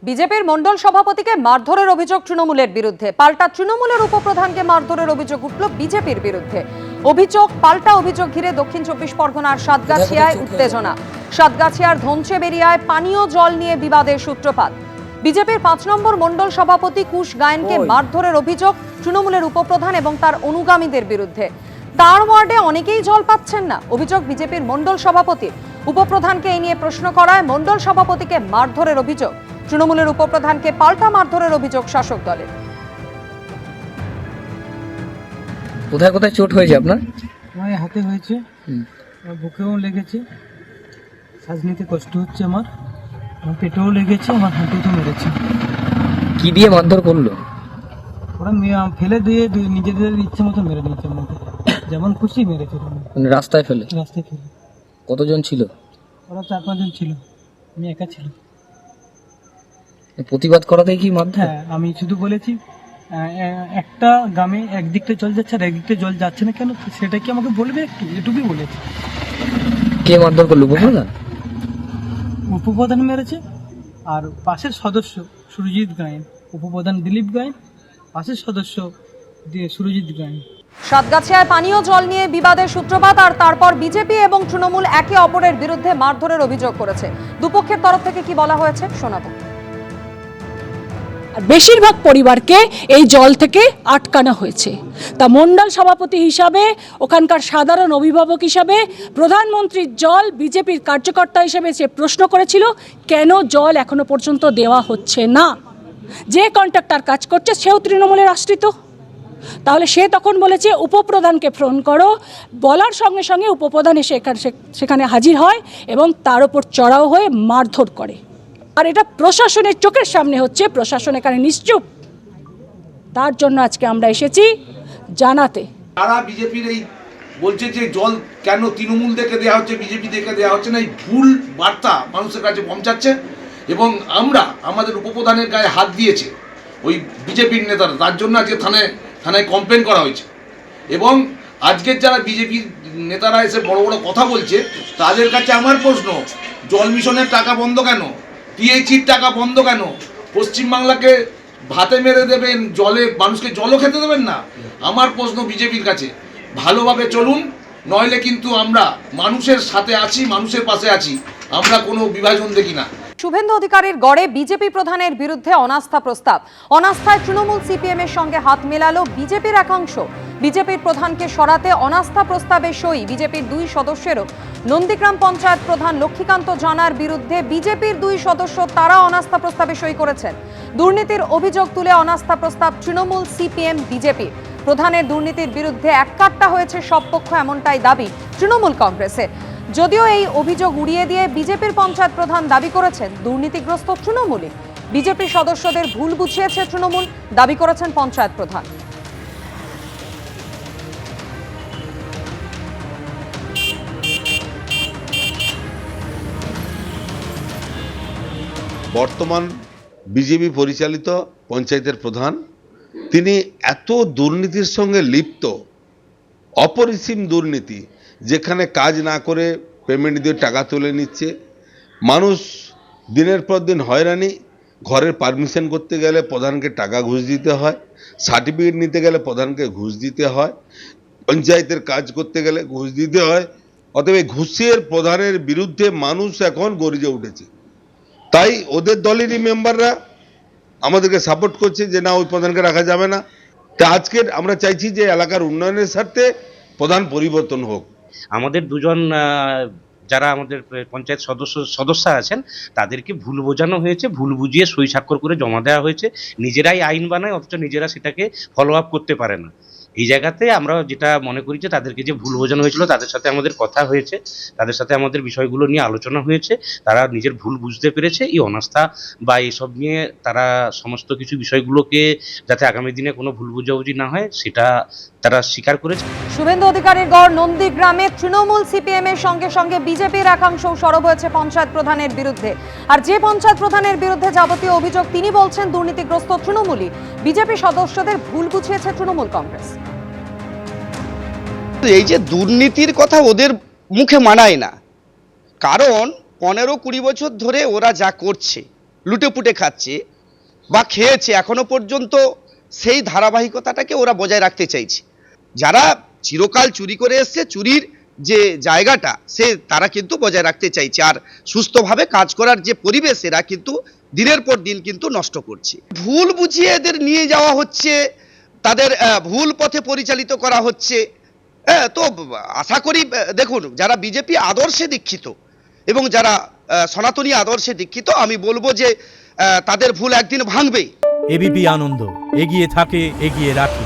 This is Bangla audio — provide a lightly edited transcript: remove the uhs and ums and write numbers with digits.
বিজেপির মণ্ডল সভাপতিকে মারধরের অভিযোগ তৃণমূলের বিরুদ্ধে, পাল্টা তৃণমূলের উপপ্রধানকে মারধরের অভিযোগ উঠল বিজেপির বিরুদ্ধে। পাল্টা অভিযোগ ঘিরে দক্ষিণ ২৪ পরগনার সাতগাছিয়ায় উত্তেজনা। সাতগাছিয়ার ধনচেবেরিয়ায় পানীয় জল নিয়ে বিবাদের সূত্রপাত। বিজেপির ৫ নম্বর মণ্ডল সভাপতি কুশ গায়েনকে মারধরের অভিযোগ তৃণমূলের উপপ্রধান এবং তার অনুগামীদের বিরুদ্ধে। তার ওয়ার্ডে অনেকেই জল পাচ্ছেন না, অভিযোগ বিজেপির মণ্ডল সভাপতি। উপপ্রধানকে এই নিয়ে প্রশ্ন করায় মণ্ডল সভাপতিকে মারধরের অভিযোগ। তৃণমূলের উপপ্রধানকে পাল্টা মারধরের অভিযোগ শাসক দলের। কোথায় কোথায় চোট হয়েছে আপনার? আমার হাতে হয়েছে, বুকেও লেগেছে, শ্বাস নিতে কষ্ট হচ্ছে, আমার পেটেও লেগেছে, আমার হাঁটুতে মেরেছে। কি দিয়ে মারধর করলো? ওরা ফেলে দিয়ে নিজেদের ইচ্ছে মতো মেরে দিয়েছে, আমাকে যেমন খুশি মেরেছে। মানে রাস্তায় ফেলে? রাস্তায় ফেলে। কতজন ছিল? ওরা ৪-৫ জন ছিল, আমি একা ছিলাম। প্রতিবাদ করাতেই কি মারধর? হ্যাঁ, আমি শুধু বলেছি একটা গ্রামে একদিকটা জল যাচ্ছে আর একদিকটা জল যাচ্ছে না কেন, সেটা কি আমাকে বলবে একটু, এটুকুই বলেছি। কে মারধর করলো? উপপ্রধান? উপপ্রধান মেরেছে, আর পাশের সদস্য সুরজিৎ গায়েন, উপপ্রধান দিলীপ গায়েন, পাশের সদস্য সুরজিৎ গায়েন। সাতগাছিয়ায় পানীয় জল নিয়ে বিবাদের সূত্রপাত, আর তারপর বিজেপি এবং তৃণমূল একে অপরের বিরুদ্ধে মারধরের অভিযোগ করেছে। দুপক্ষের তরফ থেকে কি বলা হয়েছে শোনাবো। আর বেশিরভাগ পরিবারকে এই জল থেকে আটকানো হয়েছে। তা মণ্ডল সভাপতি হিসাবে, ওখানকার সাধারণ অভিভাবক হিসাবে, প্রধানমন্ত্রীর জল বিজেপির কার্যকর্তা হিসেবে সে প্রশ্ন করেছিল কেন জল এখনো পর্যন্ত দেওয়া হচ্ছে না। যে কন্ট্রাক্টর কাজ করছে সেও তৃণমূলের আশ্রিত। তাহলে সে তখন বলেছে উপপ্রধানকে ফোন করো, বলার সঙ্গে সঙ্গে উপপ্রধান এসে সেখানে হাজির হয় এবং তার উপর চড়াও হয়ে মারধর করে। আর এটা প্রশাসনের চোখের সামনে হচ্ছে, প্রশাসন এখানে নিশ্চুপ। তার জন্য আজকে আমরা এসেছি জানাতে। তারা বিজেপির এই বলছে যে জল কেন তৃণমূল থেকে দেওয়া হচ্ছে, বিজেপি থেকে দেওয়া হচ্ছে না, এই ভুল বার্তা মানুষের কাছে পৌঁছাচ্ছে। এবং আমরা আমাদের উপপ্রধানের গায়ে হাত দিয়েছে ওই বিজেপির নেতারা, তার জন্য আজকে থানায় কমপ্লেন করা হয়েছে। এবং আজকের যারা বিজেপির নেতারা এসে বড় বড় কথা বলছে তাদের কাছে আমার প্রশ্ন, জল মিশনের টাকা বন্ধ কেন? টিএইচির টাকা বন্ধ কেন? পশ্চিমবাংলাকে ভাতে মেরে দেবেন, মানুষকে জলও খেতে দেবেন না। আমার প্রশ্ন বিজেপির কাছে, ভালোভাবে চলুন, নইলে কিন্তু আমরা মানুষের সাথে আছি, মানুষের পাশে আছি, আমরা কোনো বিভাজন দেখি না। শুভেন্দু অধিকারীর গড়ে বিজেপি প্রধানের বিরুদ্ধে অনাস্থা প্রস্তাব। অনাস্থায় তৃণমূল সিপিএম এর সঙ্গে হাত মেলালো বিজেপির একাংশ। বিজেপির প্রধানকে সরাতে অনাস্থা প্রস্তাবে সই বিজেপির 2 সদস্যেরও। নন্দীগ্রাম পঞ্চায়েত প্রধান লক্ষ্মীকান্ত জানার বিরুদ্ধে বিজেপির 2 সদস্য তারা অনাস্থা প্রস্তাবে সই করেছেন। দুর্নীতির অভিযোগ তুলে অনাস্থা প্রস্তাব তৃণমূল, সিপিএম, বিজেপি। প্রধানের দুর্নীতির বিরুদ্ধে এককাট্টা হয়েছে সব পক্ষ, এমনটাই দাবি তৃণমূল কংগ্রেসের। যদিও এই অভিযোগ উড়িয়ে দিয়ে বিজেপির পঞ্চায়েত প্রধান দাবি করেছেন দুর্নীতিগ্রস্ত তৃণমূলই। বিজেপি সদস্যদের ভুল বুঝিয়েছে তৃণমূল, দাবি করেছেন পঞ্চায়েত প্রধান। বর্তমান বিজেপি পরিচালিত পঞ্চায়েতের প্রধান, তিনি এত দুর্নীতির সঙ্গে লিপ্ত, অপরিসীম দুর্নীতি, যেখানে কাজ না করে পেমেন্ট দিয়ে টাকা তুলে নিচ্ছে, মানুষ দিনের পর দিন হয়রানি। ঘরের পারমিশন করতে গেলে প্রধানকে টাকা ঘুষ দিতে হয়, সার্টিফিকেট নিতে গেলে প্রধানকে ঘুষ দিতে হয়, পঞ্চায়েতের কাজ করতে গেলে ঘুষ দিতে হয়। অতএব ঘুষের প্রধানের বিরুদ্ধে মানুষ এখন গর্জে উঠেছে। তাই ওদের দলেরই মেম্বাররা আমাদেরকে সাপোর্ট করছে যে না, ওই প্রধানকে রাখা যাবে না। তা আজকে আমরা চাইছি যে এলাকার উন্নয়নের স্বার্থে প্রধান পরিবর্তন হোক। আমাদের 2 জন যারা আমাদের পঞ্চায়েত সদস্য আছেন তাদেরকে ভুল বোঝানো হয়েছে, ভুল বুঝিয়ে সই স্বাক্ষর করে জমা দেওয়া হয়েছে। নিজেরাই আইন বানায়, অথচ নিজেরা সেটাকে ফলো আপ করতে পারে না। এই জায়গাতে আমরা যেটা মনে করি যে তাদেরকে যে ভুল বোঝানো হয়েছিল, তাদের সাথে আমাদের কথা হয়েছে, তাদের সাথে আমাদের বিষয়গুলো নিয়ে আলোচনা হয়েছে, তারা নিজের ভুল বুঝতে পেরেছে। এই অনাস্থা বা এইসব নিয়ে তারা সমস্ত কিছু বিষয়গুলোকে যাতে আগামী দিনে কোনো ভুল বুঝাবুঝি না হয় সেটা তারা স্বীকার করেছে। শুভেন্দু অধিকারীর গড় নন্দীগ্রামে তৃণমূল, সিপিএম এর সঙ্গে সঙ্গে বিজেপির একাংশও সরব হয়েছে পঞ্চায়েত প্রধানের বিরুদ্ধে। আর যে পঞ্চায়েত প্রধানের বিরুদ্ধে যাবতীয় অভিযোগ, তিনি বলছেন দুর্নীতিগ্রস্ত তৃণমূলই। বিজেপি সদস্যদের ভুল বুঝিয়েছে তৃণমূল কংগ্রেস। এই যে দুর্নীতির কথা ওদের মুখে মানায় না, কারণ 15-20 বছর ধরে ওরা যা করছে লুটেপুটে খাচ্ছে বা খেয়েছে, এখনো পর্যন্ত সেই ধারাবাহিকতাটাকে ওরা বজায় রাখতে চাইছে। যারা চিরকাল চুরি করে এসছে, চুরির যে জায়গাটা তারা কিন্তু বজায় রাখতে চাইছে, আর সুস্থভাবে কাজ করার যে পরিবেশ এরা কিন্তু দিনের পর দিন কিন্তু নষ্ট করছে। ভুল বুঝিয়ে এদের নিয়ে যাওয়া হচ্ছে, তাদের ভুল পথে পরিচালিত করা হচ্ছে। তো আশা করি দেখুন, যারা বিজেপি আদর্শে দীক্ষিত এবং যারা সনাতনী আদর্শে দীক্ষিত, আমি বলবো যে তাদের ভুল একদিন ভাঙবেই। এবিপি আনন্দ, এগিয়ে থাকে, এগিয়ে রাখে।